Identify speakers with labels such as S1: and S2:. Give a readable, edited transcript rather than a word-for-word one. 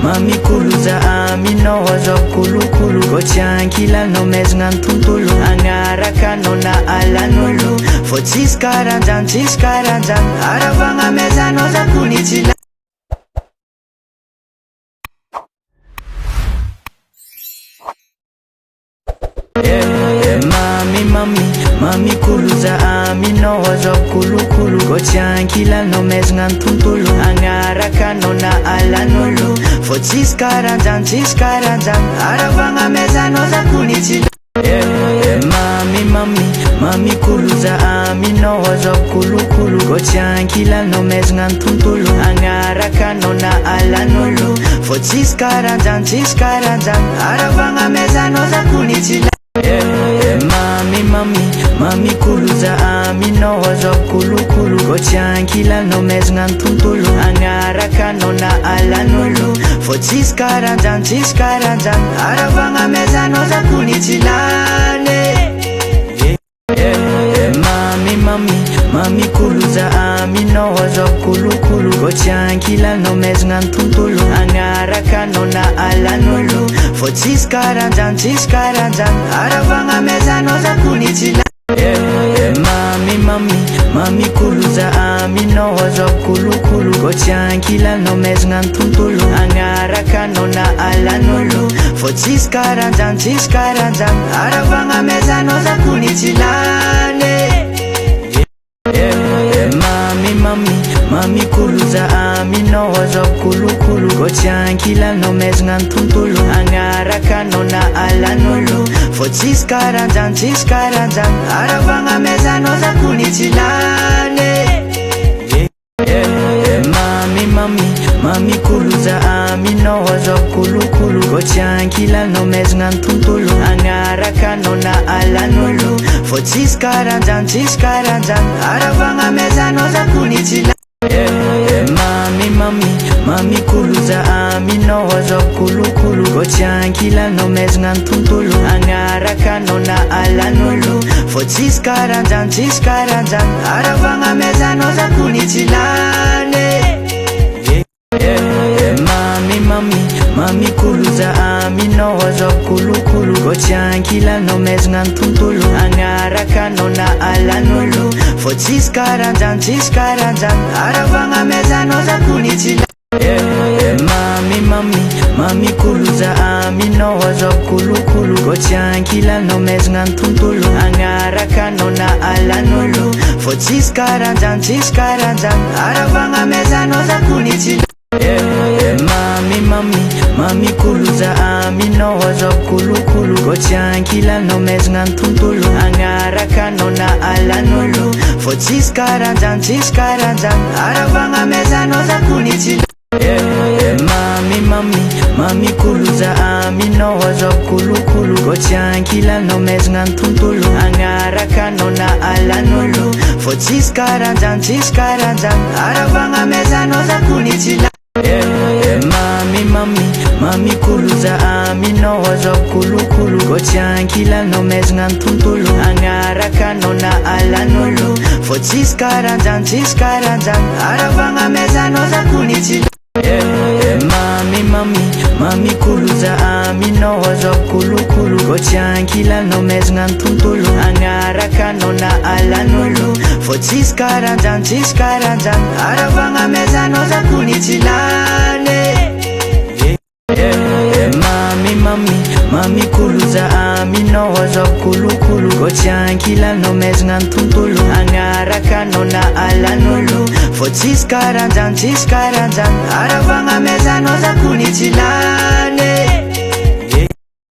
S1: mami kuluza aminao azo kolokolo ko tsy ankilanao maizina ny tontolo agnarakanao na alan'olo fô tsisy karanjany tsisy karanjany aravagna maizanao zakony tsy la mami kuluza aminao azo kolokolo ko tsy ankilanao maizina ny tontolo agnarakanao na alan'olo fô tsisy karanjany tsisy karanjany aravagna maizanao zakony tsy la mami kuluza aminao azo kolokolo ko tsy ankilanao maizina ny tontolo agnarakanao na alan'olo fô tsisy karanjany tsisy karanjany aravagna maizanao zakony tsy la mami kuluza aminao azo kolokolo ko tsy ankilanao maizina ny tontolo agnarakanao na alan'olo fô tsisy karanjany tsisy karanjany aravagna maizanao zakony tsy lany mami kuluza aminao azo kolokolo ko tsy ankilanao maizina ny tontolo agnarakanao na alan'olo fô tsisy karanjany tsisy karanjany aravagna maizanao zakony tsy la mami kuluza aminao azo kolokolo ko tsy ankilanao maizina ny tontolo agnarakanao na alan'olo fô tsisy karanjany tsisy karanjany aravagna maizanao zakony tsy lany mami kuluza aminao azo kolokolo ko tsy ankilanao maizina ny tontolo agnarakanao na alan'olo fô tsisy karanjany tsisy karanjany aravagna maizanao zakony tsy lany mami kuluza aminao azo kolokolo ko tsy ankilanao maizina ny tontolo agnarakanao na alan'olo fô tsisy karanjany tsisy karanjany aravagna maizanao zakony tsy la mami kuluza aminao azo kolokolo ko tsy ankilanao maizina ny tontolo agnarakanao na alan'olo fô tsisy karanjany tsisy karanjany aravagna maizanao zakony tsy lany mami kuluza aminao azo kolokolo ko tsy ankilanao maizina ny tontolo agnarakanao na alan'olo fô tsisy karanjany tsisy karanjany aravagna maizanao zakony tsy la mami kuluza aminao azo kolokolo ko tsy ankilanao maizina ny tontolo agnarakanao na alan'olo fô tsisy karanjany tsisy karanjany aravagna maizanao zakony tsy la mami kuluza aminao azo kolokolo ko tsy ankilanao maizina ny tontolo agnarakanao na alan'olo fô tsisy karanjany tsisy karanjany aravagna maizanao zakony tsy la mami kuluza aminao azo kolokolo ko tsy ankilanao maizina ny tontolo agnarakanao na alan'olo fô tsisy karanjany tsisy karanjany aravagna maizanao zakony tsy la mami kuluza aminao azo kolokolo ko tsy ankilanao maizina ny tontolo agnarakanao na alan'olo fô tsisy karanjany tsisy karanjany aravagna maizanao zakony tsy la mami kuluza aminao azo kolokolo ko tsy ankilanao maizina ny tontolo agnarakanao na alan'olo fô tsisy karanjany tsisy karanjany aravagna maizanao zakony tsy lany mami kuluza aminao azo kolokolo ko tsy ankilanao maizina ny tontolo agnarakanao na alan'olo fô tsisy karanjany tsisy karanjany aravagna maizanao zakony tsy lany